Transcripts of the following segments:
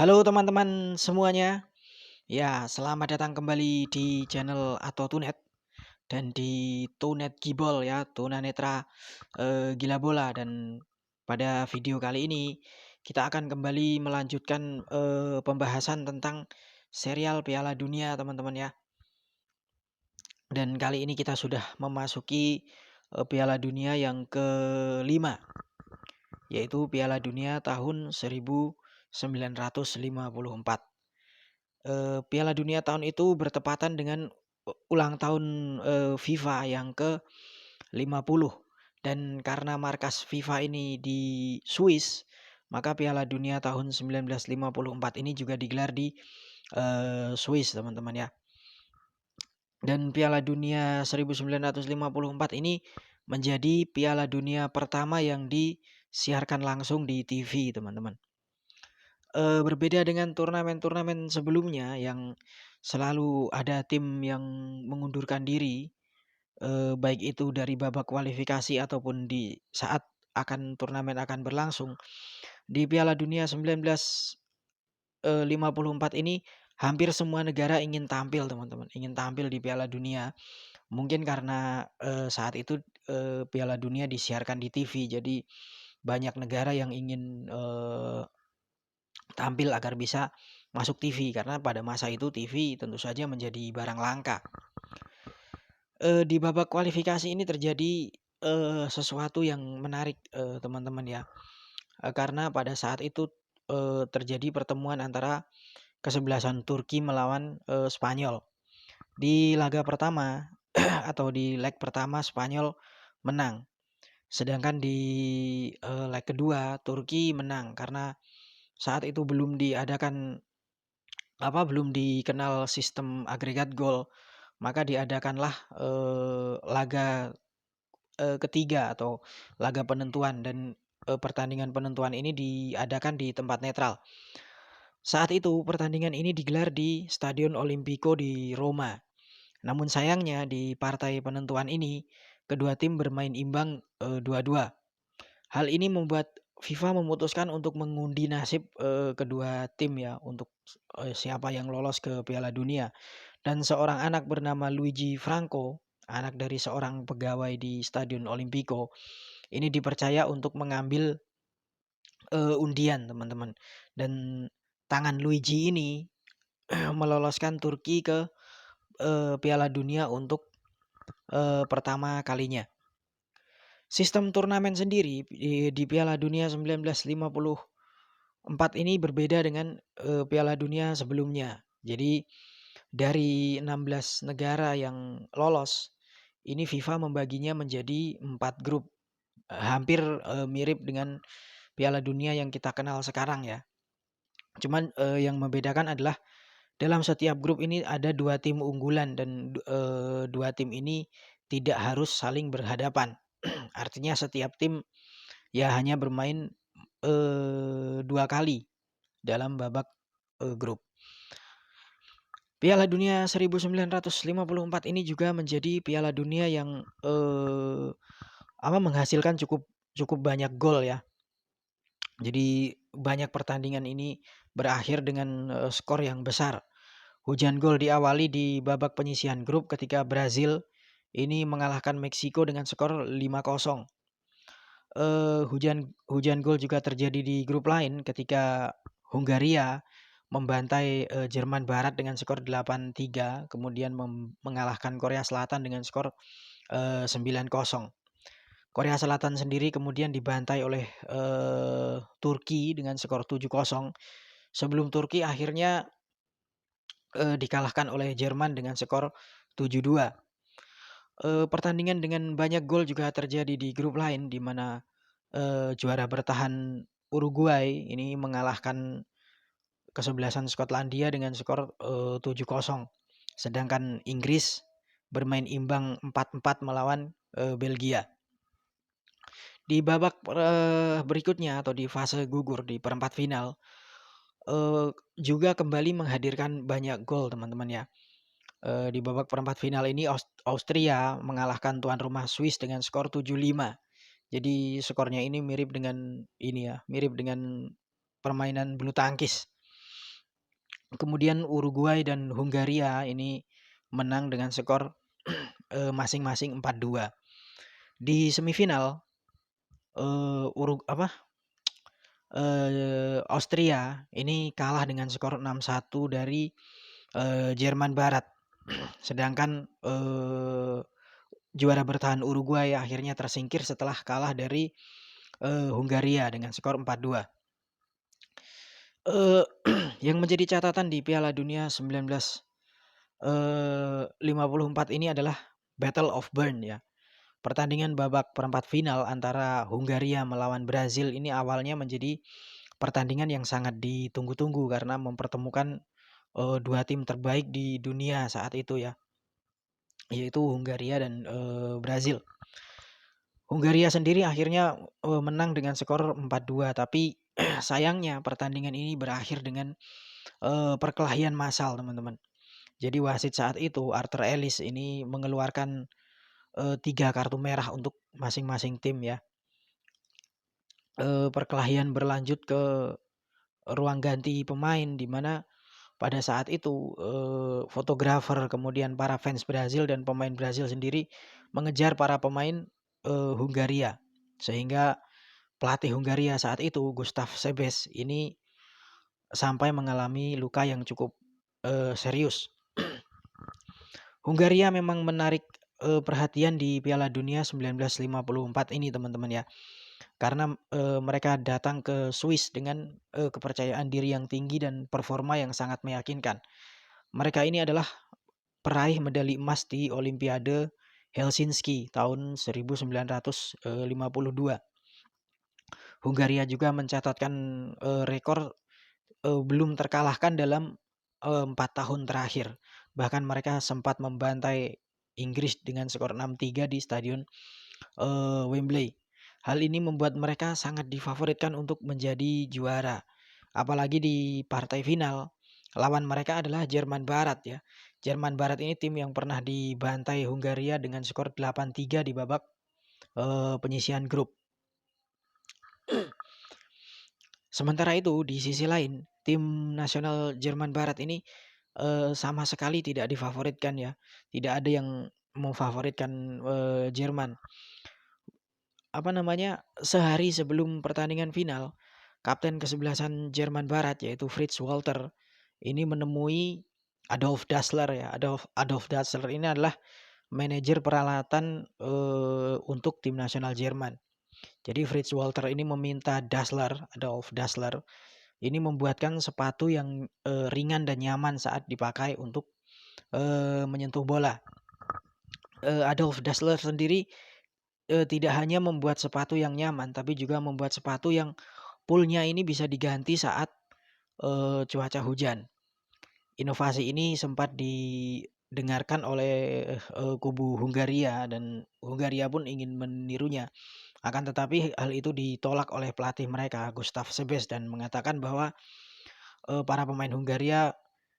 Halo teman-teman semuanya. Ya, selamat datang kembali di channel atau Tunet dan di Tunet Gibol ya, tunanetra gila bola. Dan pada video kali ini kita akan kembali melanjutkan pembahasan tentang serial Piala Dunia, teman-teman ya. Dan kali ini kita sudah memasuki Piala Dunia yang kelima, yaitu Piala Dunia tahun 1954. Piala Dunia tahun itu bertepatan dengan ulang tahun, FIFA yang ke-50, dan karena markas FIFA ini di Swiss, maka Piala Dunia tahun 1954 ini juga digelar di, Swiss, teman-teman ya. Dan Piala Dunia 1954 ini menjadi Piala Dunia pertama yang disiarkan langsung di TV, teman-teman. Berbeda dengan turnamen-turnamen sebelumnya yang selalu ada tim yang mengundurkan diri, baik itu dari babak kualifikasi ataupun di saat turnamen akan berlangsung. Di Piala Dunia 1954 ini hampir semua negara ingin tampil, teman-teman, ingin tampil di Piala Dunia. Mungkin karena, saat itu, Piala Dunia disiarkan di TV, jadi banyak negara yang ingin, tampil agar bisa masuk TV, karena pada masa itu TV tentu saja menjadi barang langka. Di babak kualifikasi ini terjadi, sesuatu yang menarik, teman-teman ya, karena pada saat itu, terjadi pertemuan antara kesebelasan Turki melawan, Spanyol. Di laga pertama atau di leg pertama Spanyol menang, sedangkan di, leg kedua Turki menang karena saat itu belum dikenal sistem agregat gol, maka diadakanlah, laga, ketiga atau laga penentuan, dan, pertandingan penentuan ini diadakan di tempat netral. Saat itu pertandingan ini digelar di Stadion Olimpico di Roma. Namun sayangnya di partai penentuan ini, kedua tim bermain imbang, 2-2. Hal ini membuat FIFA memutuskan untuk mengundi nasib, kedua tim ya, untuk, siapa yang lolos ke Piala Dunia. Dan seorang anak bernama Luigi Franco, anak dari seorang pegawai di Stadion Olimpico, ini dipercaya untuk mengambil, undian, teman-teman. Dan tangan Luigi ini meloloskan Turki ke, Piala Dunia untuk, pertama kalinya. Sistem turnamen sendiri di Piala Dunia 1954 ini berbeda dengan, Piala Dunia sebelumnya. Jadi dari 16 negara yang lolos, ini FIFA membaginya menjadi 4 grup, hampir, mirip dengan Piala Dunia yang kita kenal sekarang ya. Cuman, yang membedakan adalah dalam setiap grup ini ada 2 tim unggulan, dan 2 tim ini tidak harus saling berhadapan. Artinya setiap tim ya hanya bermain, 2 kali dalam babak, grup. Piala Dunia 1954 ini juga menjadi Piala Dunia yang, menghasilkan cukup cukup banyak gol ya. Jadi banyak pertandingan ini berakhir dengan, skor yang besar. Hujan gol diawali di babak penyisihan grup ketika Brazil ini mengalahkan Meksiko dengan skor 5-0. Hujan hujan gol juga terjadi di grup lain ketika Hungaria membantai, Jerman Barat dengan skor 8-3, kemudian mengalahkan Korea Selatan dengan skor, 9-0. Korea Selatan sendiri kemudian dibantai oleh, Turki dengan skor 7-0, sebelum Turki akhirnya, dikalahkan oleh Jerman dengan skor 7-2. Pertandingan dengan banyak gol juga terjadi di grup lain, di mana, juara bertahan Uruguay ini mengalahkan kesebelasan Skotlandia dengan skor, 7-0. Sedangkan Inggris bermain imbang 4-4 melawan, Belgia. Di babak, berikutnya atau di fase gugur di perempat final, juga kembali menghadirkan banyak gol, teman-teman ya. Di babak perempat final ini Austria mengalahkan tuan rumah Swiss dengan skor 7-5. Jadi skornya ini mirip dengan permainan bulu tangkis. Kemudian Uruguay dan Hungaria ini menang dengan skor masing-masing 4-2. Di semifinal eh Urug apa Austria ini kalah dengan skor 6-1 dari Jerman Barat. Sedangkan juara bertahan Uruguay akhirnya tersingkir setelah kalah dari Hungaria dengan skor 4-2. Yang menjadi catatan di Piala Dunia 1954 ini adalah Battle of Bern ya. Pertandingan babak perempat final antara Hungaria melawan Brazil ini awalnya menjadi pertandingan yang sangat ditunggu-tunggu karena mempertemukan dua tim terbaik di dunia saat itu ya, yaitu Hungaria dan Brazil. Hungaria sendiri akhirnya menang dengan skor 4-2, tapi sayangnya pertandingan ini berakhir dengan perkelahian massal, teman-teman. Jadi wasit saat itu Arthur Ellis ini mengeluarkan 3 kartu merah untuk masing-masing tim ya. Perkelahian berlanjut ke ruang ganti pemain di mana pada saat itu fotografer, kemudian para fans Brazil dan pemain Brazil sendiri mengejar para pemain Hungaria. Sehingga pelatih Hungaria saat itu Gustav Sebež ini sampai mengalami luka yang cukup serius. Hungaria memang menarik perhatian di Piala Dunia 1954 ini, teman-teman ya. Karena mereka datang ke Swiss dengan kepercayaan diri yang tinggi dan performa yang sangat meyakinkan. Mereka ini adalah peraih medali emas di Olimpiade Helsinki tahun 1952. Hungaria juga mencatatkan rekor belum terkalahkan dalam 4 tahun terakhir. Bahkan mereka sempat membantai Inggris dengan skor 6-3 di Stadion Wembley. Hal ini membuat mereka sangat difavoritkan untuk menjadi juara. Apalagi di partai final, lawan mereka adalah Jerman Barat ya. Jerman Barat ini tim yang pernah dibantai Hungaria dengan skor 8-3 di babak penyisihan grup. Sementara itu di sisi lain, tim nasional Jerman Barat ini sama sekali tidak difavoritkan ya. Tidak ada yang memfavoritkan Jerman. Sehari sebelum pertandingan final, kapten kesebelasan Jerman Barat yaitu Fritz Walter ini menemui Adolf Dassler ya. Adolf Dassler ini adalah manajer peralatan untuk tim nasional Jerman. Jadi Fritz Walter ini meminta Adolf Dassler ini membuatkan sepatu yang ringan dan nyaman saat dipakai untuk menyentuh bola. Adolf Dassler sendiri tidak hanya membuat sepatu yang nyaman, tapi juga membuat sepatu yang poolnya ini bisa diganti saat cuaca hujan. Inovasi ini sempat didengarkan oleh kubu Hungaria dan Hungaria pun ingin menirunya. Akan tetapi hal itu ditolak oleh pelatih mereka Gustav Sebež dan mengatakan bahwa para pemain Hungaria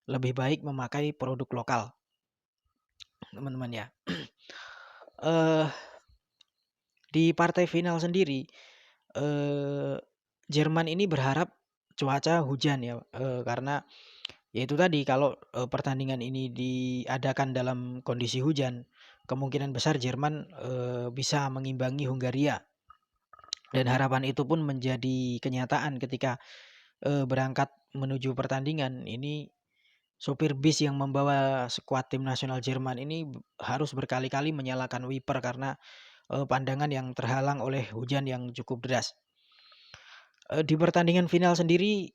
lebih baik memakai produk lokal, teman-teman ya. Di partai final sendiri Jerman ini berharap cuaca hujan ya, karena yaitu tadi kalau pertandingan ini diadakan dalam kondisi hujan, kemungkinan besar Jerman bisa mengimbangi Hungaria. Dan harapan itu pun menjadi kenyataan ketika berangkat menuju pertandingan ini. Sopir bis yang membawa skuad tim nasional Jerman ini harus berkali-kali menyalakan wiper karena pandangan yang terhalang oleh hujan yang cukup deras. Di pertandingan final sendiri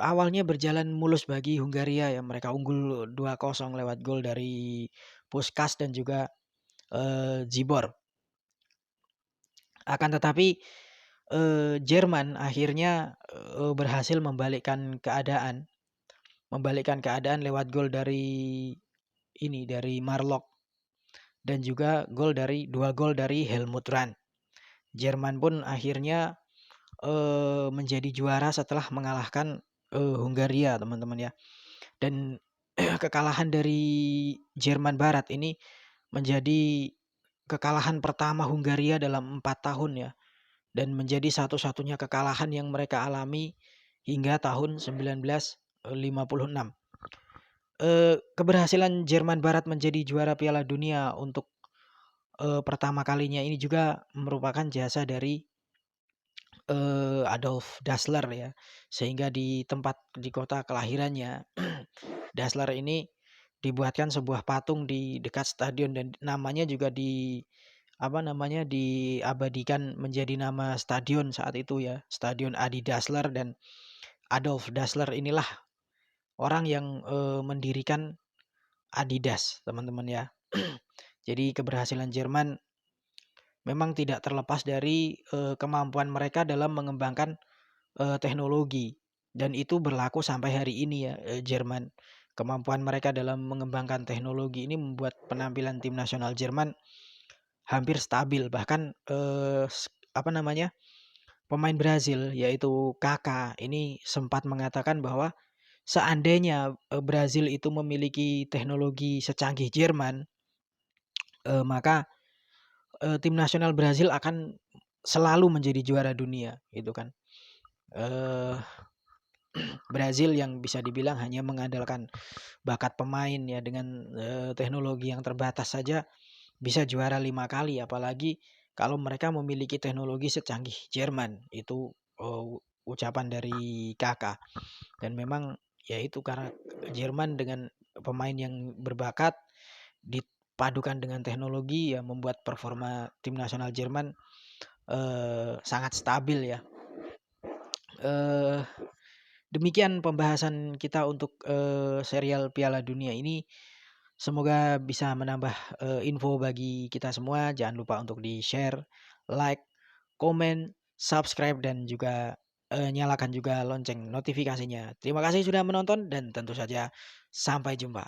awalnya berjalan mulus bagi Hungaria ya. Mereka unggul 2-0 lewat gol dari Puskás dan juga Zibor. Akan tetapi Jerman akhirnya berhasil membalikkan keadaan lewat gol dari Marlock dan juga dua gol dari Helmut Rahn. Jerman pun akhirnya menjadi juara setelah mengalahkan Hungaria, teman-teman ya. Dan kekalahan dari Jerman Barat ini menjadi kekalahan pertama Hungaria dalam 4 tahun ya. Dan menjadi satu-satunya kekalahan yang mereka alami hingga tahun 1956. keberhasilan Jerman Barat menjadi juara Piala Dunia untuk, pertama kalinya ini juga merupakan jasa dari, Adolf Dassler ya. Sehingga di kota kelahirannya, Dassler ini dibuatkan sebuah patung di dekat stadion dan namanya juga diabadikan menjadi nama stadion saat itu ya, Stadion Adi Dassler. Dan Adolf Dassler inilah orang yang, mendirikan Adidas, teman-teman ya. Jadi keberhasilan Jerman memang tidak terlepas dari, kemampuan mereka dalam mengembangkan, teknologi dan itu berlaku sampai hari ini ya, Jerman. Kemampuan mereka dalam mengembangkan teknologi ini membuat penampilan tim nasional Jerman hampir stabil bahkan, pemain Brazil yaitu Kaká ini sempat mengatakan bahwa seandainya, Brazil itu memiliki teknologi secanggih Jerman, maka, tim nasional Brazil akan selalu menjadi juara dunia gitu kan. Eee, Brazil yang bisa dibilang hanya mengandalkan bakat pemain ya dengan, teknologi yang terbatas saja bisa juara 5 kali, apalagi kalau mereka memiliki teknologi secanggih Jerman. Itu, ucapan dari Kakak. Dan memang ya itu karena Jerman dengan pemain yang berbakat dipadukan dengan teknologi ya membuat performa tim nasional Jerman, sangat stabil ya. Demikian pembahasan kita untuk, serial Piala Dunia ini. Semoga bisa menambah, info bagi kita semua. Jangan lupa untuk di-share, like, komen, subscribe, dan juga, nyalakan juga lonceng notifikasinya. Terima kasih sudah menonton dan tentu saja sampai jumpa.